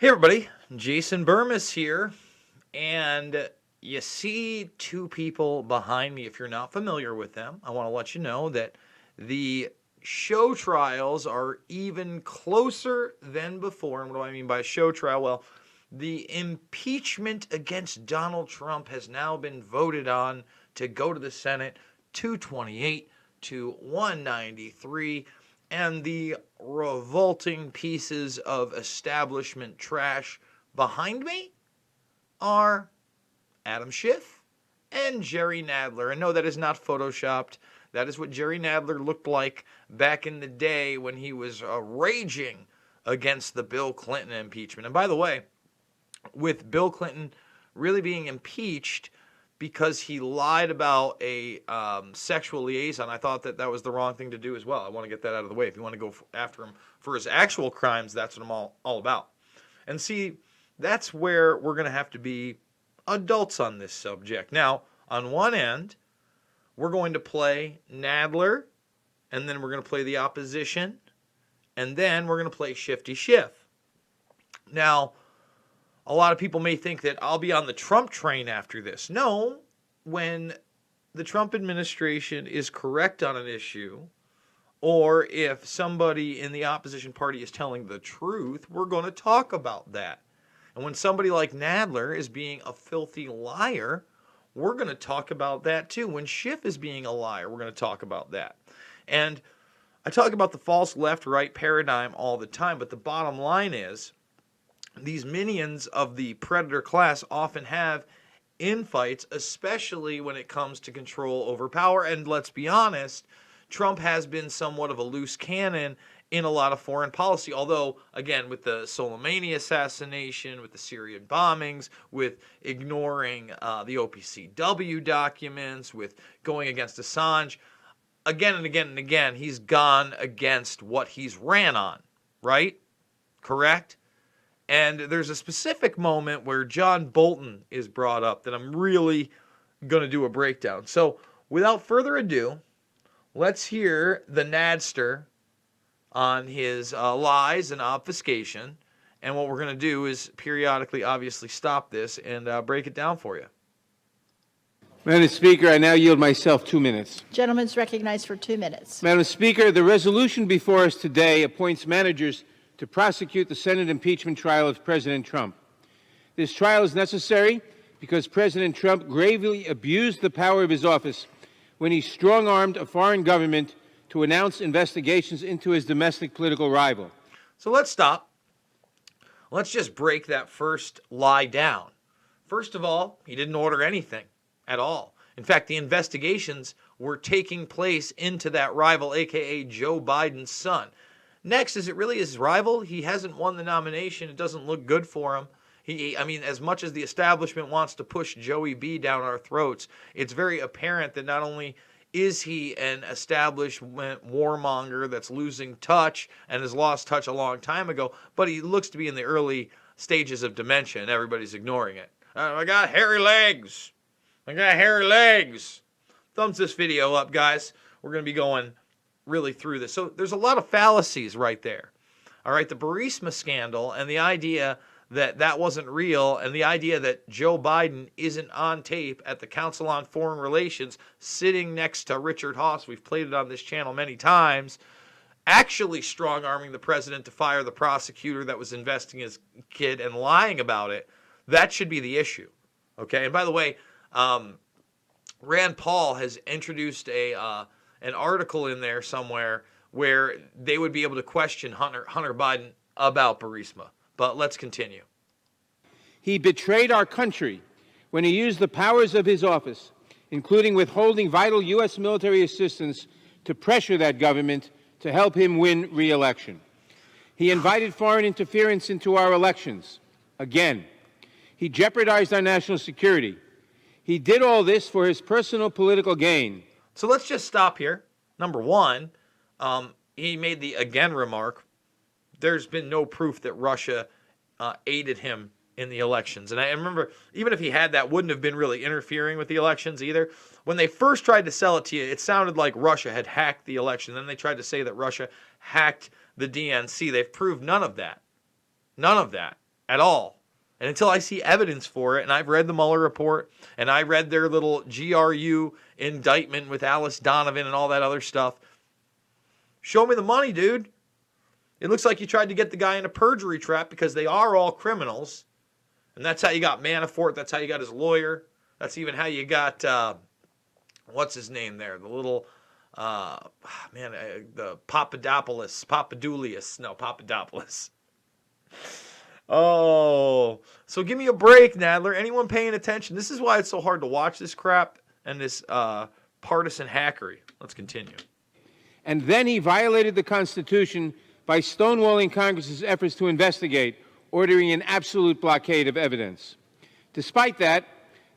Hey everybody, Jason Burmis here, and you see two people behind me. If you're not familiar with them, I want to let you know that the show trials are even closer than before. And what do I mean by show trial? Well, the impeachment against Donald Trump has now been voted on to go to the Senate, 228 to 193. And the revolting pieces of establishment trash behind me are Adam Schiff and Jerry Nadler. And no, that is not photoshopped. That is what Jerry Nadler looked like back in the day when he was raging against the Bill Clinton impeachment. And by the way, with Bill Clinton really being impeached because he lied about a sexual liaison, I thought that was the wrong thing to do as well. I want to get that out of the way. If you want to go after him for his actual crimes, that's what I'm all about. And see, that's where we're going to have to be adults on this subject. Now, on one end, we're going to play Nadler, and then we're going to play the opposition, and then we're going to play Shifty Schiff. Now, a lot of people may think that I'll be on the Trump train after this. No, when the Trump administration is correct on an issue, or if somebody in the opposition party is telling the truth, we're going to talk about that. And when somebody like Nadler is being a filthy liar, we're going to talk about that too. When Schiff is being a liar, we're going to talk about that. And I talk about the false left-right paradigm all the time, but the bottom line is, these minions of the predator class often have infights, especially when it comes to control over power. And let's be honest, Trump has been somewhat of a loose cannon in a lot of foreign policy. Although, again, with the Soleimani assassination, with the Syrian bombings, with ignoring the OPCW documents, with going against Assange, again and again and again, he's gone against what he's ran on, right? Correct? And there's a specific moment where John Bolton is brought up that I'm really going to do a breakdown. So without further ado, let's hear the Nadster on his lies and obfuscation. And what we're going to do is periodically, obviously, stop this and break it down for you. Madam Speaker, I now yield myself 2 minutes. Gentleman's recognized for 2 minutes. Madam Speaker, the resolution before us today appoints managers to prosecute the Senate impeachment trial of President Trump. This trial is necessary because President Trump gravely abused the power of his office when he strong-armed a foreign government to announce investigations into his domestic political rival. So let's stop. Let's just break that first lie down. First of all, he didn't order anything at all. In fact, the investigations were taking place into that rival, a.k.a. Joe Biden's son. Next, is it really his rival? He hasn't won the nomination. It doesn't look good for him. As much as the establishment wants to push Joey B down our throats, it's very apparent that not only is he an establishment warmonger that's losing touch and has lost touch a long time ago, but he looks to be in the early stages of dementia and everybody's ignoring it. I got hairy legs. I got hairy legs. Thumbs this video up, guys. We're going to be going really through this. So there's a lot of fallacies right there. All right, the Burisma scandal and the idea that that wasn't real and the idea that Joe Biden isn't on tape at the Council on Foreign Relations sitting next to Richard Haass, we've played it on this channel many times, actually strong-arming the president to fire the prosecutor that was investing his kid and lying about it, that should be the issue. Okay, and by the way, Rand Paul has introduced an article in there somewhere where they would be able to question Hunter Biden about Burisma. But let's continue. He betrayed our country when he used the powers of his office, including withholding vital U.S. military assistance, to pressure that government to help him win re-election. He invited foreign interference into our elections. Again, he jeopardized our national security. He did all this for his personal political gain. So let's just stop here. Number one, he made the again remark. There's been no proof that Russia aided him in the elections. And I remember, even if he had that, wouldn't have been really interfering with the elections either. When they first tried to sell it to you, it sounded like Russia had hacked the election. Then they tried to say that Russia hacked the DNC. They've proved none of that. None of that at all. And until I see evidence for it, and I've read the Mueller report, and I read their little GRU indictment with Alice Donovan and all that other stuff, show me the money, dude. It looks like you tried to get the guy in a perjury trap because they are all criminals. And that's how you got Manafort. That's how you got his lawyer. That's even how you got, what's his name there? The little, the Papadopoulos. Oh, so give me a break, Nadler. Anyone paying attention? This is why it's so hard to watch this crap and this partisan hackery. Let's continue. And then he violated the Constitution by stonewalling Congress's efforts to investigate, ordering an absolute blockade of evidence. Despite that,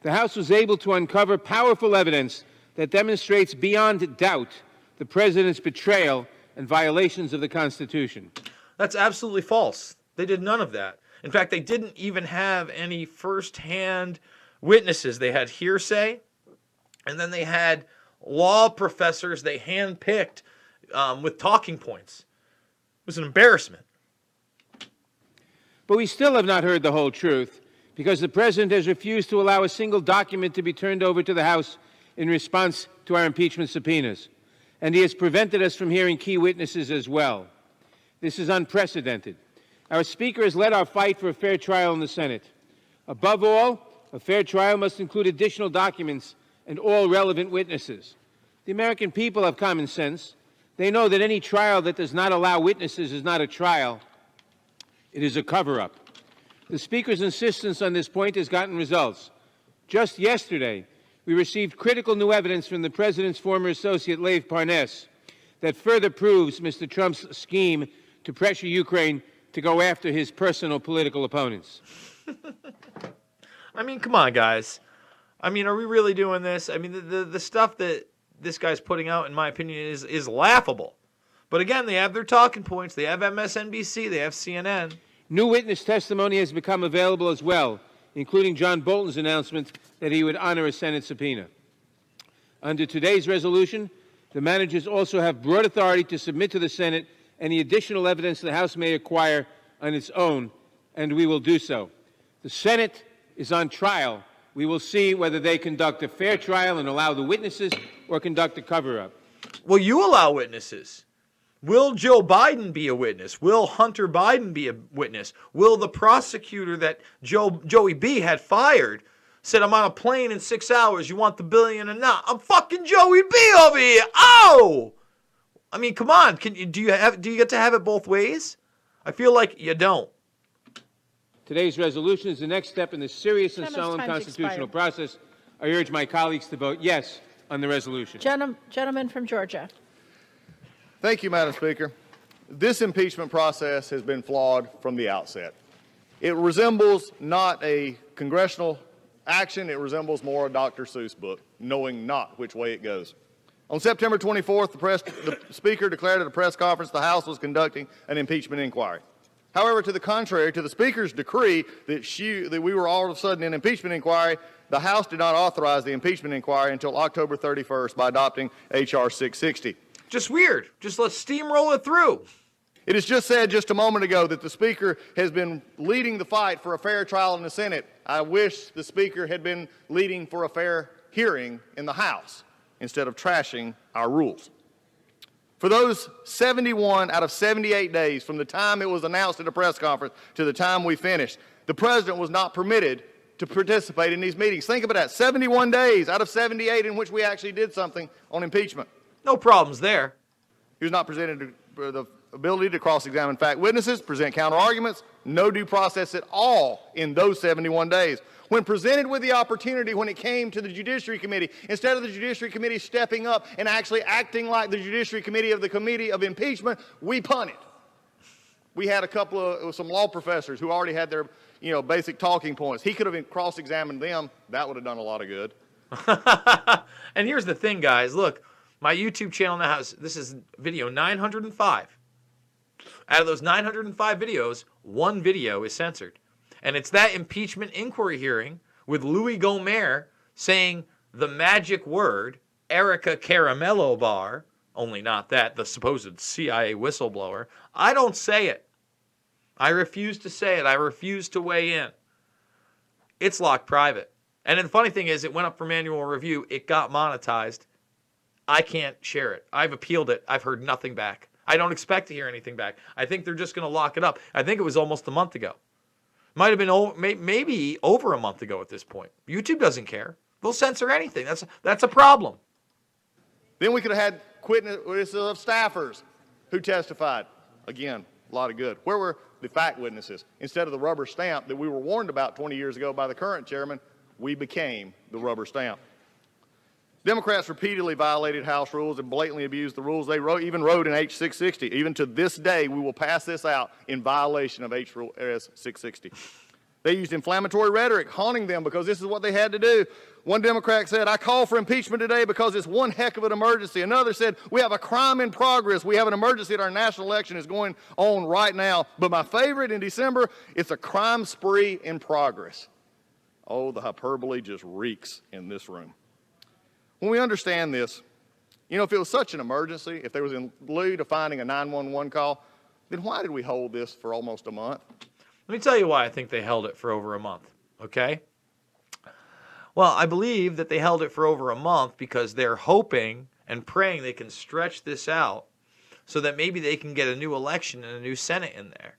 the House was able to uncover powerful evidence that demonstrates beyond doubt the president's betrayal and violations of the Constitution. That's absolutely false. They did none of that. In fact, they didn't even have any first-hand witnesses. They had hearsay, and then they had law professors they handpicked with talking points. It was an embarrassment. But we still have not heard the whole truth because the president has refused to allow a single document to be turned over to the House in response to our impeachment subpoenas. And he has prevented us from hearing key witnesses as well. This is unprecedented. Our Speaker has led our fight for a fair trial in the Senate. Above all, a fair trial must include additional documents and all relevant witnesses. The American people have common sense. They know that any trial that does not allow witnesses is not a trial. It is a cover-up. The Speaker's insistence on this point has gotten results. Just yesterday, we received critical new evidence from the President's former associate, Lev Parnas, that further proves Mr. Trump's scheme to pressure Ukraine to go after his personal political opponents. I mean, come on, guys. I mean, are we really doing this? I mean, the stuff that this guy's putting out, in my opinion, is laughable. But again, they have their talking points. They have MSNBC. They have CNN. New witness testimony has become available as well, including John Bolton's announcement that he would honor a Senate subpoena. Under today's resolution, the managers also have broad authority to submit to the Senate any additional evidence the House may acquire on its own, and we will do so. The Senate is on trial. We will see whether they conduct a fair trial and allow the witnesses or conduct a cover-up. Will you allow witnesses? Will Joe Biden be a witness? Will Hunter Biden be a witness? Will the prosecutor that Joey B had fired said, I'm on a plane in 6 hours, you want the billion or not? I'm fucking Joey B over here. Oh! I mean, come on. Do you get to have it both ways? I feel like you don't. Today's resolution is the next step in this serious and solemn constitutional process. I urge my colleagues to vote yes on the resolution. Gentleman from Georgia. Thank you, Madam Speaker. This impeachment process has been flawed from the outset. It resembles not a congressional action, it resembles more a Dr. Seuss book, knowing not which way it goes. On September 24th, the Speaker declared at a press conference the House was conducting an impeachment inquiry. However, to the contrary, to the Speaker's decree that we were all of a sudden in impeachment inquiry, the House did not authorize the impeachment inquiry until October 31st by adopting H.R. 660. Just weird. Just let's steamroll it through. It is just said just a moment ago that the Speaker has been leading the fight for a fair trial in the Senate. I wish the Speaker had been leading for a fair hearing in the House instead of trashing our rules. For those 71 out of 78 days from the time it was announced at a press conference to the time we finished, the President was not permitted to participate in these meetings. Think about that, 71 days out of 78 in which we actually did something on impeachment. No problems there. He was not presented the ability to cross-examine fact witnesses, present counter-arguments, no due process at all in those 71 days. When presented with the opportunity when it came to the Judiciary Committee, instead of the Judiciary Committee stepping up and actually acting like the Judiciary Committee of the Committee of Impeachment, we punted. We had some law professors who already had their basic talking points. He could have cross-examined them. That would have done a lot of good. And here's the thing, guys. Look, my YouTube channel now this is video 905. Out of those 905 videos, one video is censored. And it's that impeachment inquiry hearing with Louis Gohmert saying the magic word, Erica Caramello Bar, only not that, the supposed CIA whistleblower. I don't say it. I refuse to say it. I refuse to weigh in. It's locked private. And then the funny thing is, it went up for manual review. It got monetized. I can't share it. I've appealed it. I've heard nothing back. I don't expect to hear anything back. I think they're just going to lock it up. I think it was almost a month ago. Might have been maybe over a month ago at this point. YouTube doesn't care. They'll censor anything. That's a problem. Then we could have had witnesses of staffers who testified. Again, a lot of good. Where were the fact witnesses? Instead of the rubber stamp that we were warned about 20 years ago by the current chairman, we became the rubber stamp. Democrats repeatedly violated House rules and blatantly abused the rules. They even wrote in H. 660. Even to this day, we will pass this out in violation of H.S. 660. They used inflammatory rhetoric, haunting them because this is what they had to do. One Democrat said, I call for impeachment today because it's one heck of an emergency. Another said, we have a crime in progress. We have an emergency that our national election is going on right now. But my favorite in December, it's a crime spree in progress. Oh, the hyperbole just reeks in this room. When we understand this, you know, if it was such an emergency, if there was in lieu to finding a 911 call, then why did we hold this for almost a month? Let me tell you why I think they held it for over a month, okay? Well, I believe that they held it for over a month because they're hoping and praying they can stretch this out so that maybe they can get a new election and a new Senate in there.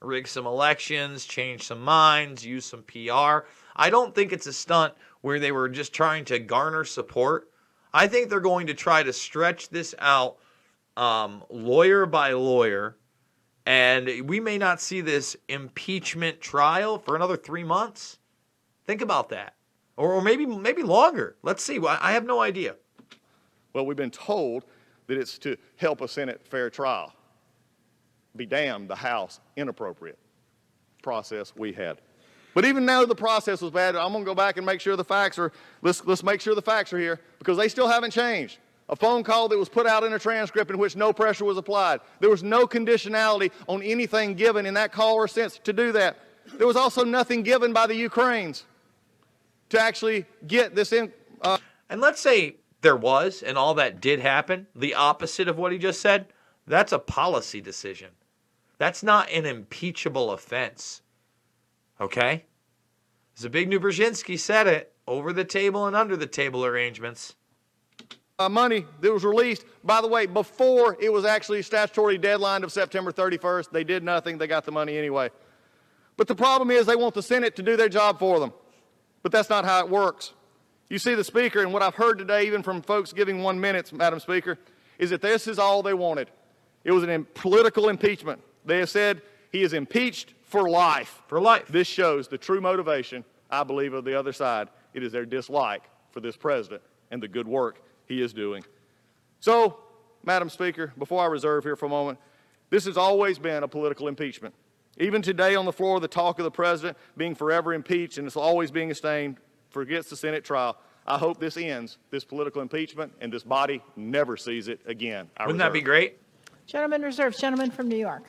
Rig some elections, change some minds, use some PR. I don't think it's a stunt where they were just trying to garner support. I think they're going to try to stretch this out lawyer by lawyer, and we may not see this impeachment trial for another 3 months. Think about that. Or maybe longer. Let's see. I have no idea. Well, we've been told that it's to help a Senate fair trial. Be damned, the House inappropriate process we had. But even though the process was bad, I'm going to go back and make sure the facts are, let's make sure the facts are here, because they still haven't changed. A phone call that was put out in a transcript in which no pressure was applied. There was no conditionality on anything given in that call or sense to do that. There was also nothing given by the Ukrainians to actually get this in. And let's say there was, and all that did happen, the opposite of what he just said, that's a policy decision. That's not an impeachable offense. Okay? Zbigniew Brzezinski said it, over the table and under the table arrangements. Money that was released, by the way, before it was actually a statutory deadline of September 31st. They did nothing. They got the money anyway. But the problem is they want the Senate to do their job for them. But that's not how it works. You see the Speaker, and what I've heard today, even from folks giving 1 minute, Madam Speaker, is that this is all they wanted. It was a political impeachment. They have said he is impeached for life. For life. This shows the true motivation, I believe, of the other side. It is their dislike for this president and the good work he is doing. So, Madam Speaker, before I reserve here for a moment, this has always been a political impeachment. Even today on the floor, the talk of the president being forever impeached and it's always being sustained forgets the Senate trial. I hope this ends, this political impeachment, and this body never sees it again. Wouldn't that be great? Gentleman reserves. Gentleman from New York.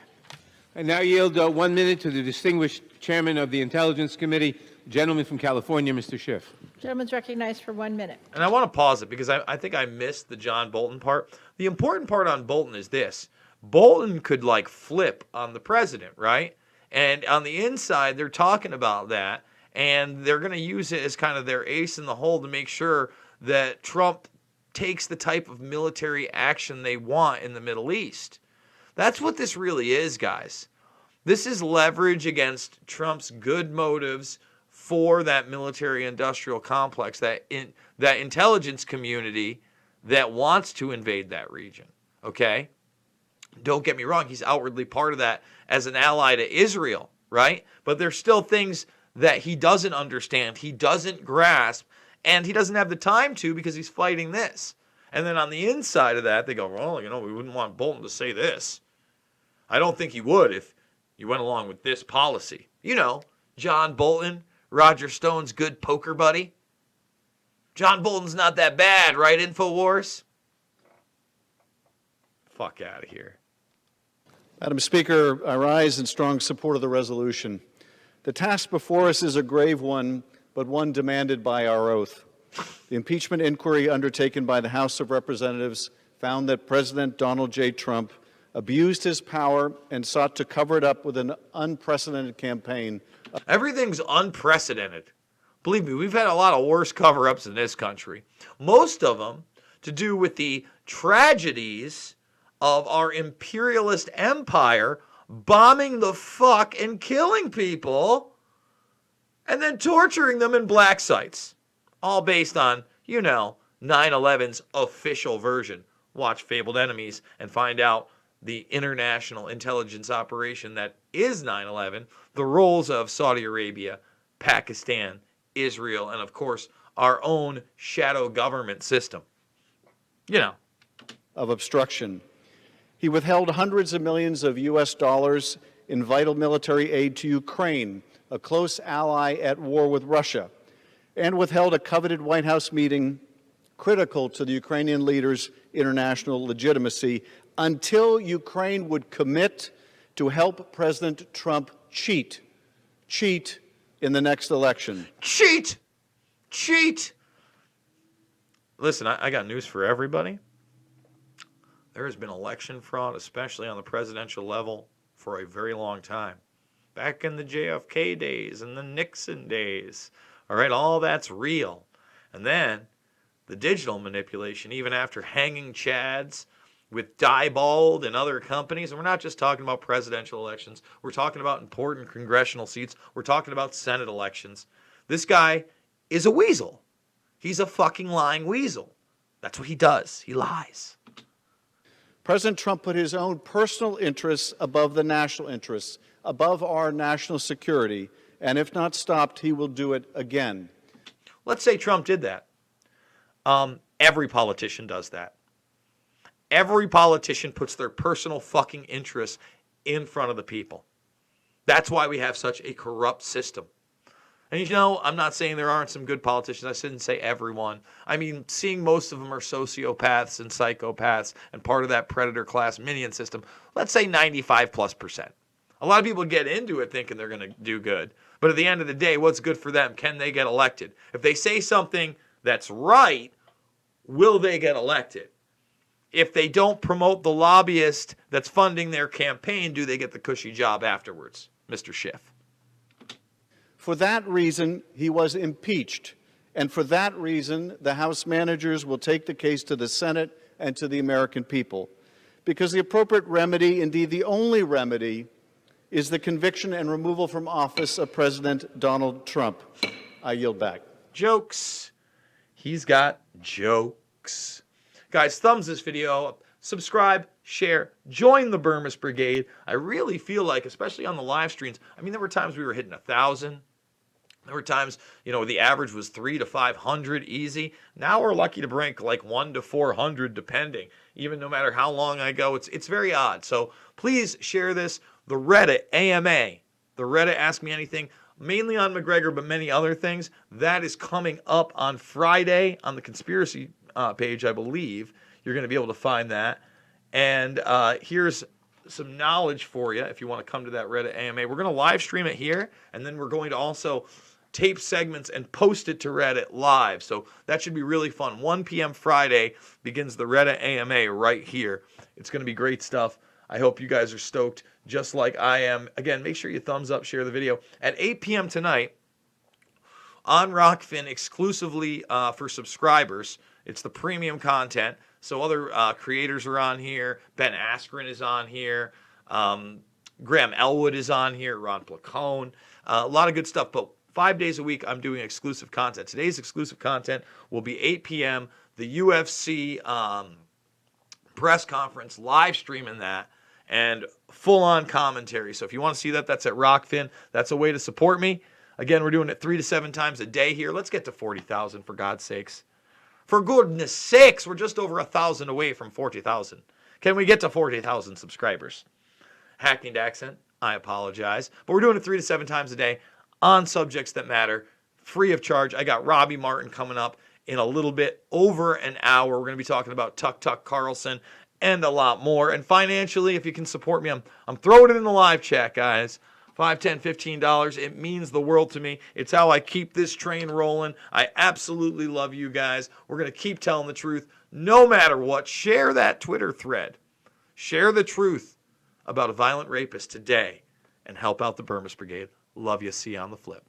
I now yield 1 minute to the distinguished chairman of the Intelligence Committee, gentleman from California, Mr. Schiff. Gentleman's recognized for 1 minute. And I want to pause it because I think I missed the John Bolton part. The important part on Bolton is this. Bolton could like flip on the president, right? And on the inside, they're talking about that, and they're going to use it as kind of their ace in the hole to make sure that Trump takes the type of military action they want in the Middle East. That's what this really is, guys. This is leverage against Trump's good motives for that military-industrial complex, that intelligence community that wants to invade that region, okay? Don't get me wrong, he's outwardly part of that as an ally to Israel, right? But there's still things that he doesn't understand, he doesn't grasp, and he doesn't have the time to because he's fighting this. And then on the inside of that, they go, well, you know, we wouldn't want Bolton to say this. I don't think he would if you went along with this policy. You know, John Bolton, Roger Stone's good poker buddy. John Bolton's not that bad, right, InfoWars? Fuck out of here. Madam Speaker, I rise in strong support of the resolution. The task before us is a grave one, but one demanded by our oath. The impeachment inquiry undertaken by the House of Representatives found that President Donald J. Trump abused his power, and sought to cover it up with an unprecedented campaign. Everything's unprecedented. Believe me, we've had a lot of worse cover-ups in this country. Most of them to do with the tragedies of our imperialist empire bombing the fuck and killing people and then torturing them in black sites. All based on, 9/11's official version. Watch Fabled Enemies and find out the international intelligence operation that is 9/11, the roles of Saudi Arabia, Pakistan, Israel, and of course, our own shadow government system. Of obstruction. He withheld hundreds of millions of U.S. dollars in vital military aid to Ukraine, a close ally at war with Russia, and withheld a coveted White House meeting critical to the Ukrainian leaders' international legitimacy until Ukraine would commit to help President Trump cheat in the next election. Cheat! Listen, I got news for everybody. There has been election fraud, especially on the presidential level, for a very long time. Back in the JFK days and the Nixon days. All right, all that's real. And then the digital manipulation, even after hanging chads with Diebold and other companies. And we're not just talking about presidential elections. We're talking about important congressional seats. We're talking about Senate elections. This guy is a weasel. He's a fucking lying weasel. That's what he does. He lies. President Trump put his own personal interests above the national interests, above our national security, and if not stopped, he will do it again. Let's say Trump did that. Every politician does that. Every politician puts their personal fucking interests in front of the people. That's why we have such a corrupt system. And I'm not saying there aren't some good politicians. I shouldn't say everyone. I mean, seeing most of them are sociopaths and psychopaths and part of that predator class minion system. Let's say 95+%. A lot of people get into it thinking they're going to do good. But at the end of the day, what's good for them? Can they get elected? If they say something that's right, will they get elected? If they don't promote the lobbyist that's funding their campaign, do they get the cushy job afterwards, Mr. Schiff? For that reason, he was impeached. And for that reason, the House managers will take the case to the Senate and to the American people. Because the appropriate remedy, indeed the only remedy, is the conviction and removal from office of President Donald Trump. I yield back. Jokes. He's got jokes. Guys, thumbs this video up, subscribe, share, join the Burmis Brigade. I really feel like, especially on the live streams, there were times we were hitting 1,000. There were times, the average was 300 to 500 easy. Now we're lucky to break like 100 to 400 depending. Even no matter how long I go, it's very odd. So please share this. The Reddit AMA, the Reddit Ask Me Anything, mainly on McGregor, but many other things. That is coming up on Friday on the conspiracy page, I believe. You're going to be able to find that. And here's some knowledge for you if you want to come to that Reddit AMA. We're going to live stream it here, and then we're going to also tape segments and post it to Reddit live. So that should be really fun. 1 p.m. Friday begins the Reddit AMA right here. It's going to be great stuff. I hope you guys are stoked just like I am. Again, make sure you thumbs up, share the video. At 8 p.m. tonight on Rockfin, exclusively for subscribers, it's the premium content. So other creators are on here. Ben Askren is on here. Graham Elwood is on here. Ron Placone. A lot of good stuff. But 5 days a week, I'm doing exclusive content. Today's exclusive content will be 8 p.m. The UFC press conference, live streaming that, and full-on commentary. So if you want to see that, that's at Rockfin. That's a way to support me. Again, we're doing it 3 to 7 times a day here. Let's get to 40,000 for God's sakes. For goodness sakes, we're just over 1,000 away from 40,000. Can we get to 40,000 subscribers? Hackneyed accent, I apologize. But we're doing it 3 to 7 times a day on subjects that matter, free of charge. I got Robbie Martin coming up in a little bit over an hour. We're going to be talking about Tuck Carlson and a lot more. And financially, if you can support me, I'm throwing it in the live chat, guys. $5, $10, $15. It means the world to me. It's how I keep this train rolling. I absolutely love you guys. We're going to keep telling the truth no matter what. Share that Twitter thread. Share the truth about a violent rapist today and help out the Burmese Brigade. Love you. See you on the flip.